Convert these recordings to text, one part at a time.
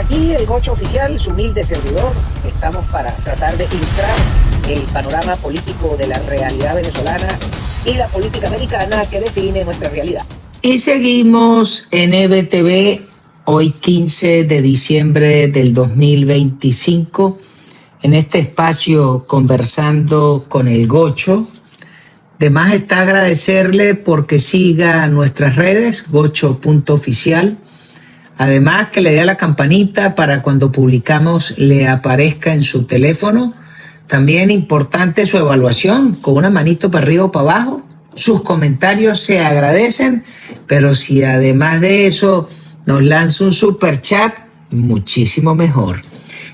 Y el Gocho Oficial, su humilde servidor, estamos para tratar de ilustrar el panorama político de la realidad venezolana y la política americana que define nuestra realidad. Y seguimos en EBTV, hoy 15 de diciembre del 2025, en este espacio conversando con el Gocho. De más está agradecerle porque siga nuestras redes, gocho.oficial. Además que le dé a la campanita para cuando publicamos le aparezca en su teléfono. También importante su evaluación, con una manito para arriba o para abajo. Sus comentarios se agradecen, pero si además de eso nos lanza un super chat, muchísimo mejor.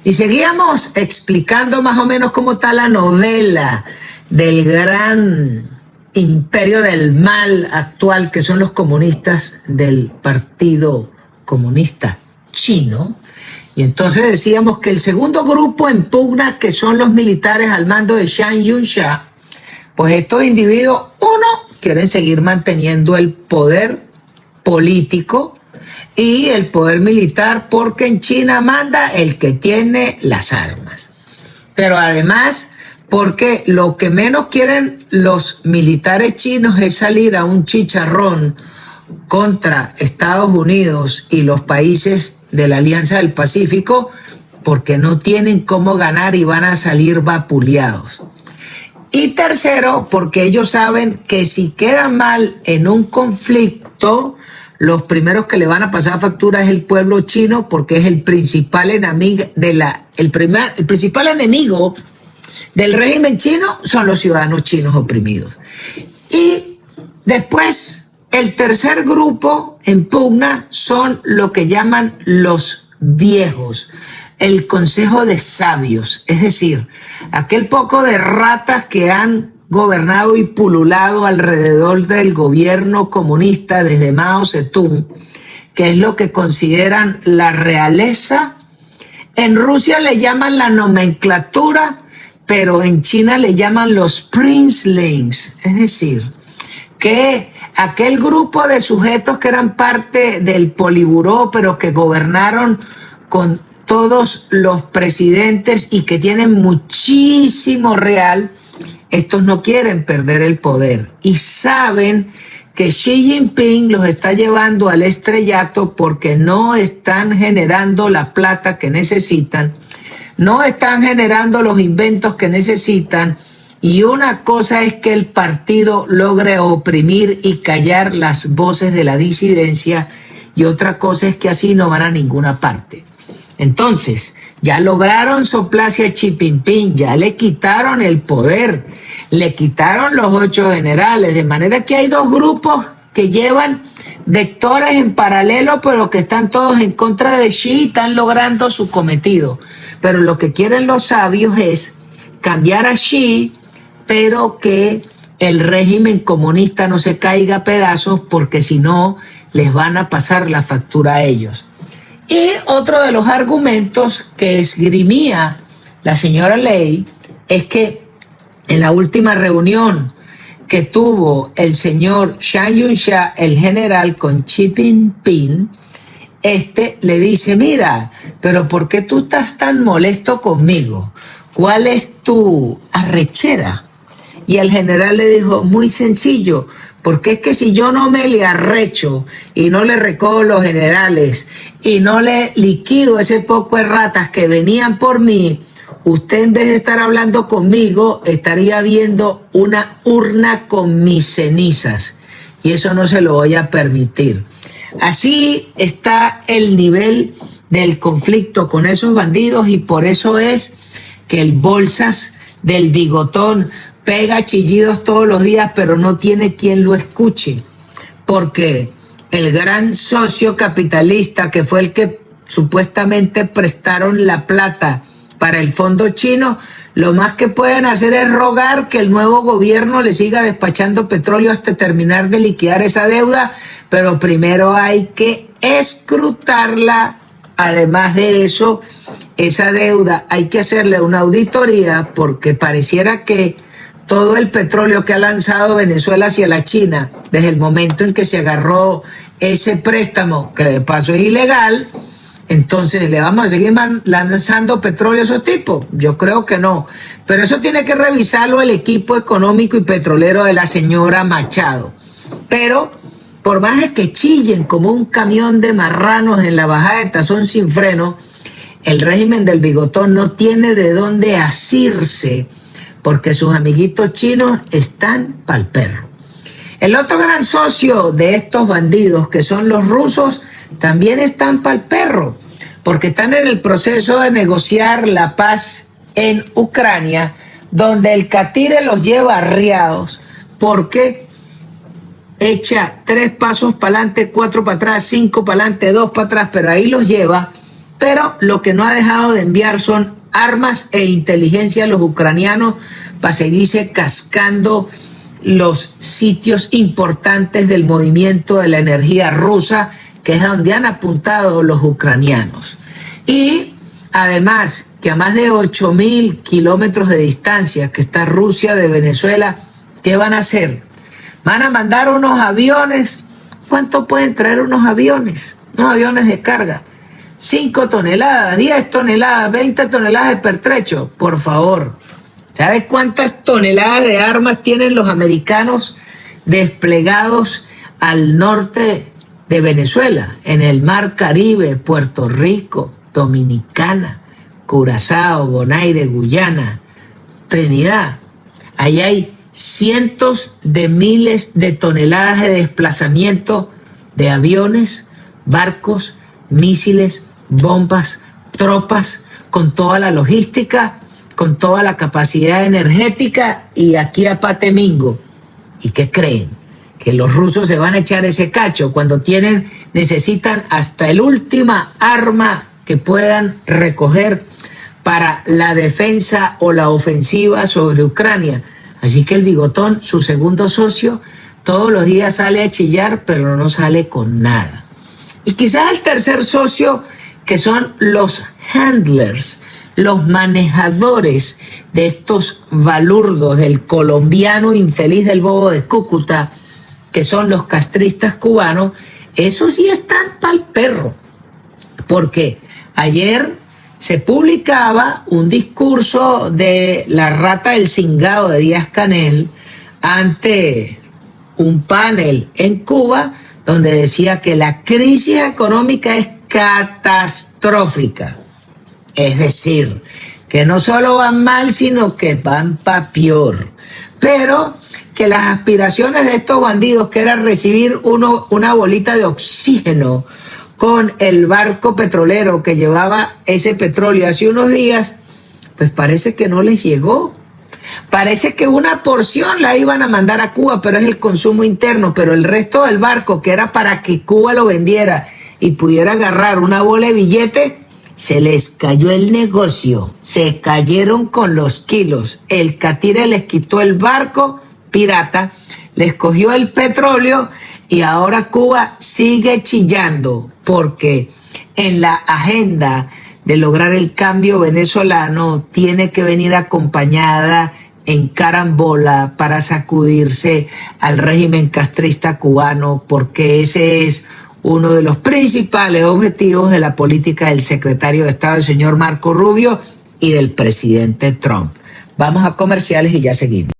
Y seguíamos explicando más o menos cómo está la novela del gran imperio del mal actual, que son los comunistas del Partido Comunista Chino. Y entonces decíamos que el segundo grupo en pugna, que son los militares al mando de Chiang Kai-shek, pues estos individuos, uno, quieren seguir manteniendo el poder político y el poder militar, porque en China manda el que tiene las armas. Pero además, porque lo que menos quieren los militares chinos es salir a un chicharrón contra Estados Unidos y los países de la Alianza del Pacífico, porque no tienen cómo ganar y van a salir vapuleados. Y tercero, porque ellos saben que si quedan mal en un conflicto, los primeros que le van a pasar factura es el pueblo chino, porque es el principal enemigo el principal enemigo del régimen chino son los ciudadanos chinos oprimidos. Y después, el tercer grupo en pugna son lo que llaman los viejos, el Consejo de Sabios, es decir, aquel poco de ratas que han gobernado y pululado alrededor del gobierno comunista desde Mao Zedong, que es lo que consideran la realeza. En Rusia le llaman la nomenclatura, pero en China le llaman los princelings, es decir, que aquel grupo de sujetos que eran parte del Poliburó, pero que gobernaron con todos los presidentes y que tienen muchísimo real, estos no quieren perder el poder y saben que Xi Jinping los está llevando al estrellato porque no están generando la plata que necesitan, no están generando los inventos que necesitan. Y una cosa es que el partido logre oprimir y callar las voces de la disidencia, y otra cosa es que así no van a ninguna parte. Entonces, ya lograron soplarse a Xi Jinping, ya le quitaron el poder, le quitaron los 8 generales, de manera que hay dos grupos que llevan vectores en paralelo, pero que están todos en contra de Xi y están logrando su cometido. Pero lo que quieren los sabios es cambiar a Xi, pero que el régimen comunista no se caiga a pedazos, porque si no les van a pasar la factura a ellos. Y otro de los argumentos que esgrimía la señora Ley es que en la última reunión que tuvo el señor Chiang Kai-shek, el general, con Xi Jinping, le dice: mira, pero ¿por qué tú estás tan molesto conmigo? ¿Cuál es tu arrechera? Y el general le dijo: muy sencillo, porque es que si yo no me le arrecho y no le recojo los generales y no le liquido ese poco de ratas que venían por mí, usted, en vez de estar hablando conmigo, estaría viendo una urna con mis cenizas, y eso no se lo voy a permitir. Así está el nivel del conflicto con esos bandidos, y por eso es que el Bolsas del bigotón pega chillidos todos los días, pero no tiene quien lo escuche, porque el gran socio capitalista, que fue el que supuestamente prestaron la plata para el fondo chino, lo más que pueden hacer es rogar que el nuevo gobierno le siga despachando petróleo hasta terminar de liquidar esa deuda, pero primero hay que escrutarla. Además de eso, esa deuda hay que hacerle una auditoría, porque pareciera que todo el petróleo que ha lanzado Venezuela hacia la China desde el momento en que se agarró ese préstamo, que de paso es ilegal, Entonces, ¿le vamos a seguir lanzando petróleo a esos tipos? Yo creo que no. Pero eso tiene que revisarlo el equipo económico y petrolero de la señora Machado. Pero, por más de que chillen como un camión de marranos en la bajada de Tazón sin freno, el régimen del Bigotón no tiene de dónde asirse, porque sus amiguitos chinos están pa'l perro. El otro gran socio de estos bandidos, que son los rusos, también están pa'l perro, porque están en el proceso de negociar la paz en Ucrania, donde el catire los lleva arriados, porque echa 3 pasos para adelante, 4 para atrás, 5 para adelante, 2 para atrás, pero ahí los lleva. Pero lo que no ha dejado de enviar son armas e inteligencia a los ucranianos para seguirse cascando los sitios importantes del movimiento de la energía rusa, que es a donde han apuntado los ucranianos. Y además que a más de 8.000 kilómetros de distancia que está Rusia de Venezuela, ¿qué van a hacer? Van a mandar unos aviones. ¿Cuánto pueden traer unos aviones? Unos aviones de carga. 5 toneladas, 10 toneladas, 20 toneladas de pertrecho. Por favor. ¿Sabes cuántas toneladas de armas tienen los americanos desplegados al norte de Venezuela? En el Mar Caribe, Puerto Rico, Dominicana, Curazao, Bonaire, Guyana, Trinidad. Ahí hay cientos de miles de toneladas de desplazamiento de aviones, barcos, misiles, bombas, tropas, con toda la logística, con toda la capacidad energética, y aquí a Patemingo. ¿Y qué creen? Que los rusos se van a echar ese cacho cuando necesitan hasta el última arma que puedan recoger para la defensa o la ofensiva sobre Ucrania. Así que el Bigotón, su segundo socio, todos los días sale a chillar, pero no sale con nada. Y quizás el tercer socio, que son los handlers, los manejadores de estos balurdos del colombiano infeliz del Bobo de Cúcuta, que son los castristas cubanos, esos sí están pa'l perro. Porque ayer se publicaba un discurso de la rata del cingado de Díaz-Canel ante un panel en Cuba, donde decía que la crisis económica es catastrófica. Es decir, que no solo van mal, sino que van pa' peor. Pero que las aspiraciones de estos bandidos, que era recibir una bolita de oxígeno con el barco petrolero que llevaba ese petróleo hace unos días, pues parece que no les llegó. Parece que una porción la iban a mandar a Cuba, pero es el consumo interno, pero el resto del barco, que era para que Cuba lo vendiera y pudiera agarrar una bola de billete, se les cayó el negocio, se cayeron con los kilos. El catire les quitó el barco pirata, les cogió el petróleo, y ahora Cuba sigue chillando, porque en la agenda de lograr el cambio venezolano tiene que venir acompañada en carambola para sacudirse al régimen castrista cubano, porque ese es uno de los principales objetivos de la política del secretario de Estado, el señor Marco Rubio, y del presidente Trump. Vamos a comerciales y ya seguimos.